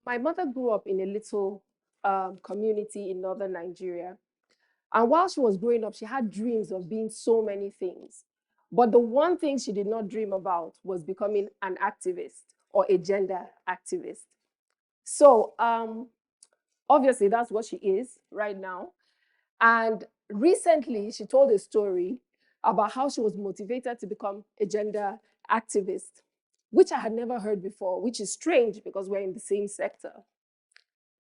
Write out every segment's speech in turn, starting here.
My mother grew up in a little community in northern Nigeria. And while she was growing up, she had dreams of being so many things. But the one thing she did not dream about was becoming an activist or a gender activist. So obviously, that's what she is right now. And recently, she told a story about how she was motivated to become a gender activist, which I had never heard before, which is strange because we're in the same sector.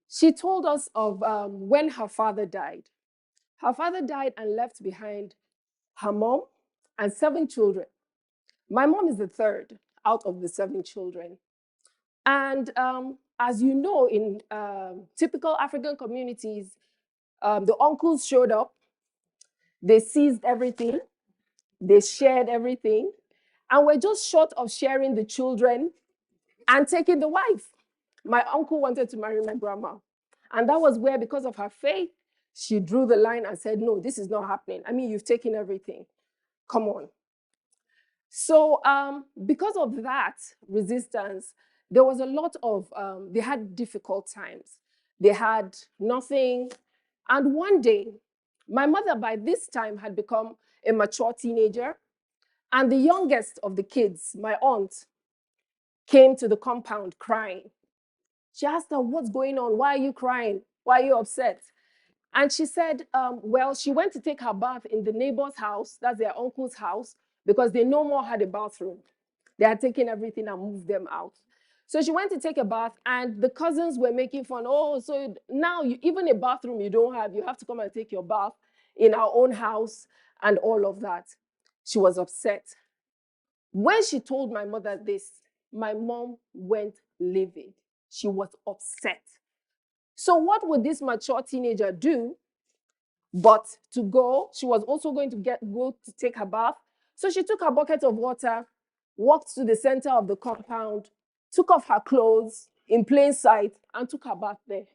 She told us of when her father died. Her father died and left behind her mom and 7 children. My mom is the third out of the 7 children. And as you know, in typical African communities, the uncles showed up, they seized everything, they shared everything, and we're just short of sharing the children and taking the wife. My uncle wanted to marry my grandma. And that was where, because of her faith, she drew the line and said, no, this is not happening. I mean, you've taken everything. Come on. So because of that resistance, there was a lot of, they had difficult times. They had nothing. And one day, my mother by this time had become a mature teenager. And the youngest of the kids, my aunt, came to the compound crying. She asked her, what's going on? Why are you crying? Why are you upset? And she said, well, she went to take her bath in the neighbor's house, that's their uncle's house, because they no more had a bathroom. They had taken everything and moved them out. So she went to take a bath, and the cousins were making fun. Oh, so now even a bathroom you don't have, you have to come and take your bath in our own house and all of that. She was upset. When she told my mother this, my mom went livid. She was upset. So what would this mature teenager do but to go? She was also going to go to take her bath. So she took her bucket of water, walked to the center of the compound, took off her clothes in plain sight, and took her bath there.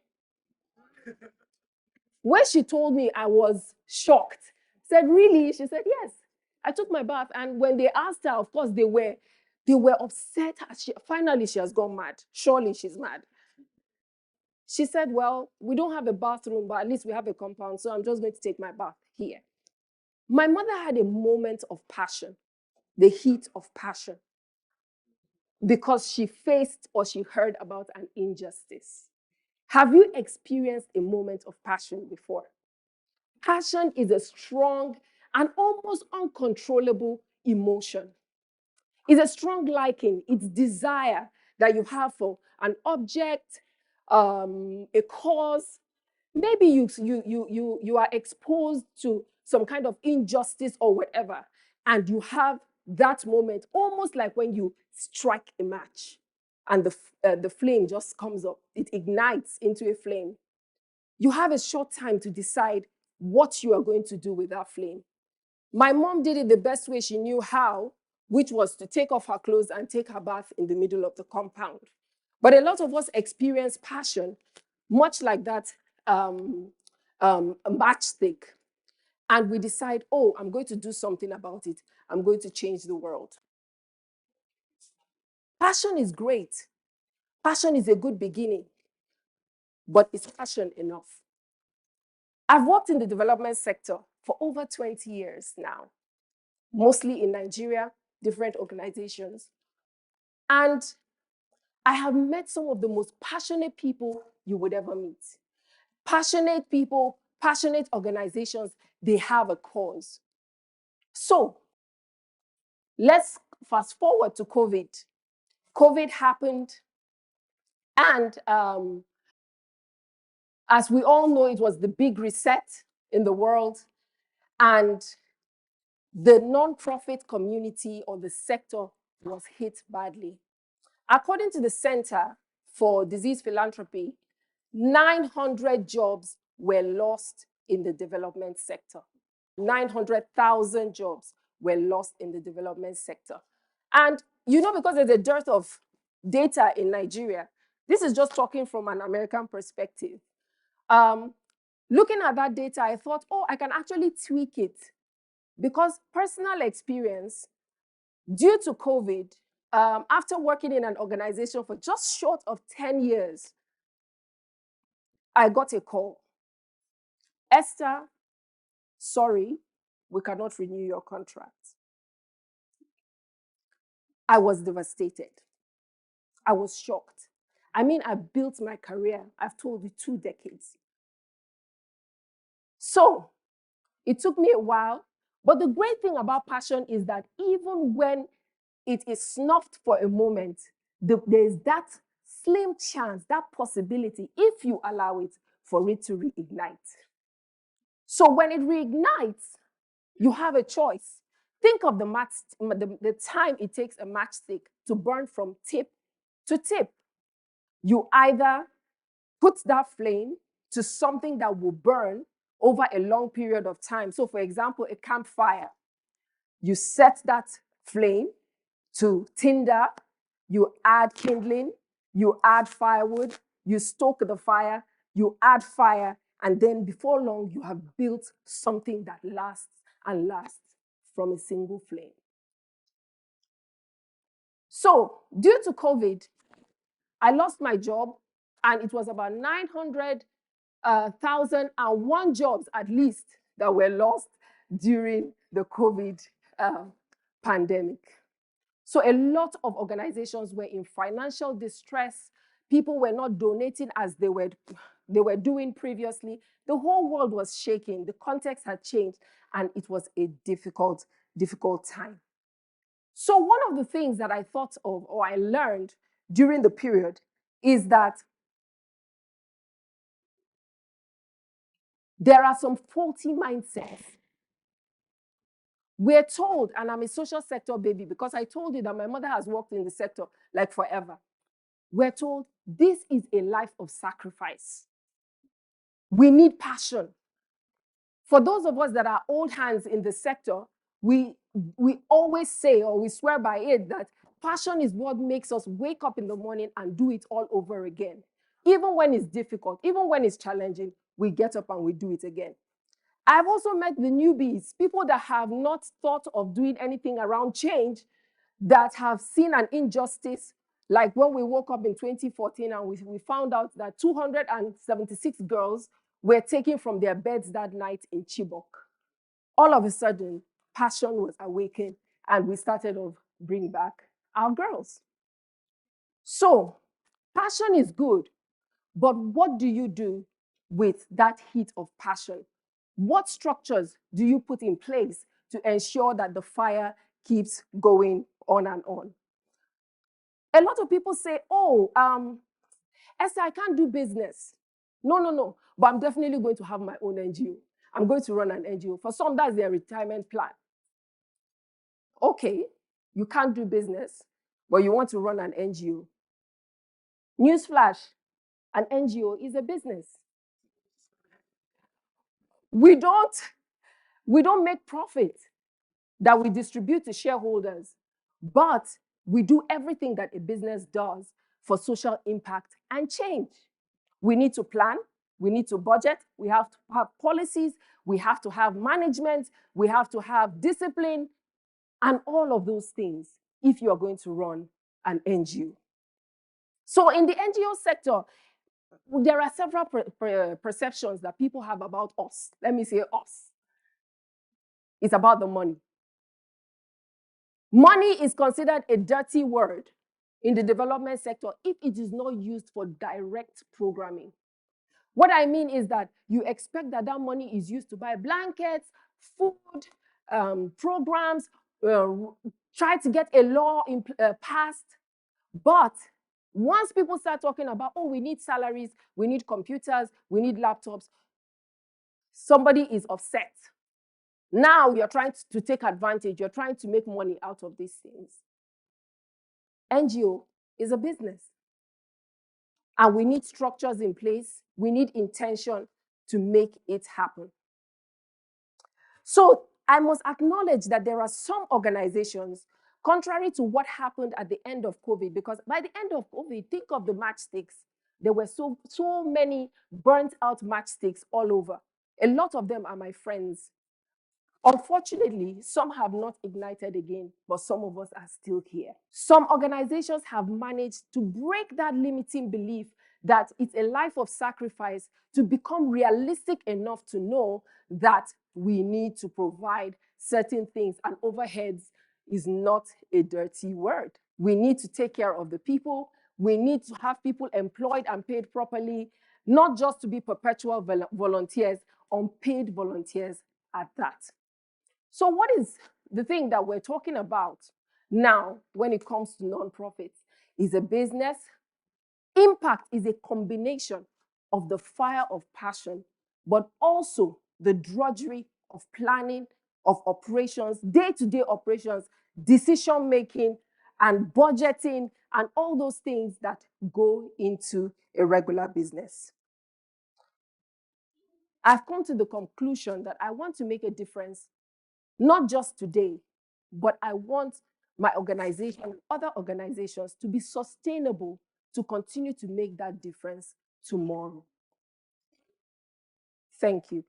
When she told me, I was shocked. Said, really? She said, yes. I took my bath. And when they asked her, of course, they were upset. Finally, she has gone mad. Surely she's mad. She said, well, we don't have a bathroom, but at least we have a compound, so I'm just going to take my bath here. My mother had a moment of passion, the heat of passion, because she faced or she heard about an injustice. Have you experienced a moment of passion before? Passion is a strong and almost uncontrollable emotion. It's a strong liking, it's desire that you have for an object, a cause. Maybe you are exposed to some kind of injustice or whatever, and you have that moment, almost like when you strike a match and the flame just comes up, it ignites into a flame. You have a short time to decide what you are going to do with that flame. My mom did it the best way she knew how, which was to take off her clothes and take her bath in the middle of the compound. But a lot of us experience passion, much like that a matchstick. And we decide, oh, I'm going to do something about it. I'm going to change the world. Passion is great. Passion is a good beginning. But is passion enough? I've worked in the development sector for over 20 years now, mostly in Nigeria, different organizations. And I have met some of the most passionate people you would ever meet. Passionate people, passionate organizations, they have a cause. So let's fast forward to COVID. COVID happened, and as we all know, it was the big reset in the world, and the nonprofit community or the sector was hit badly. According to the Center for Disease Philanthropy, 900 jobs were lost in the development sector. 900,000 jobs were lost in the development sector. And you know, because there's a dearth of data in Nigeria, this is just talking from an American perspective. Looking at that data, I thought, oh, I can actually tweak it. Because personal experience, due to COVID, after working in an organization for just short of 10 years, I got a call. Esther, sorry, we cannot renew your contract. I was devastated. I was shocked. I mean, I built my career, I've told you, 2 decades. So it took me a while, but the great thing about passion is that even when it is snuffed for a moment, there's that slim chance, that possibility, if you allow it, for it to reignite. So when it reignites, you have a choice. Think of the time it takes a matchstick to burn from tip to tip. You either put that flame to something that will burn over a long period of time. So for example, a campfire, you set that flame to tinder, you add kindling, you add firewood, you stoke the fire, you add fire, and then before long, you have built something that lasts and lasts from a single flame. So due to COVID, I lost my job, and it was about 900,001 jobs at least that were lost during the COVID pandemic. So a lot of organizations were in financial distress. People were not donating as they were doing previously. The whole world was shaking. The context had changed, and it was a difficult time. So one of the things that I thought of, or I learned during the period, is that there are some faulty mindsets. We're told, and I'm a social sector baby because I told you that my mother has worked in the sector like forever. We're told this is a life of sacrifice. We need passion. For those of us that are old hands in the sector, we always say, or we swear by it, that passion is what makes us wake up in the morning and do it all over again. Even when it's difficult, even when it's challenging, we get up and we do it again. I've also met the newbies, people that have not thought of doing anything around change, that have seen an injustice, like when we woke up in 2014 and we found out that 276 girls were taken from their beds that night in Chibok. All of a sudden, passion was awakened, and we started to bring back our girls. So, passion is good, but what do you do with that heat of passion? What structures do you put in place to ensure that the fire keeps going on and on? A lot of people say, oh, Esther, I can't do business. No, but I'm definitely going to have my own NGO. I'm going to run an NGO. For some, that's their retirement plan. Okay, you can't do business, but you want to run an NGO. Newsflash, an NGO is a business. We don't make profit that we distribute to shareholders, but we do everything that a business does for social impact and change. We need to plan, we need to budget, we have to have policies, we have to have management, we have to have discipline, and all of those things if you are going to run an NGO. So in the NGO sector, there are several perceptions that people have about us. Let me say us. It's about the money. Money is considered a dirty word in the development sector if it is not used for direct programming. What I mean is that you expect that that money is used to buy blankets, food, programs, try to get a law passed. But once people start talking about, oh, we need salaries, we need computers, we need laptops, somebody is upset. Now you're trying to take advantage, you're trying to make money out of these things. NGO is a business. And we need structures in place, we need intention to make it happen. So I must acknowledge that there are some organizations, contrary to what happened at the end of COVID, because by the end of COVID, think of the matchsticks. There were so many burnt out matchsticks all over. A lot of them are my friends. Unfortunately, some have not ignited again, but some of us are still here. Some organizations have managed to break that limiting belief that it's a life of sacrifice to become realistic enough to know that we need to provide certain things, and overheads is not a dirty word. We need to take care of the people. We need to have people employed and paid properly, not just to be perpetual volunteers, unpaid volunteers at that. So what is the thing that we're talking about now when it comes to nonprofits? Is a business. Impact is a combination of the fire of passion, but also the drudgery of planning, of operations, day-to-day operations, decision-making, and budgeting, and all those things that go into a regular business. I've come to the conclusion that I want to make a difference, not just today, but I want my organization and other organizations to be sustainable, to continue to make that difference tomorrow. Thank you.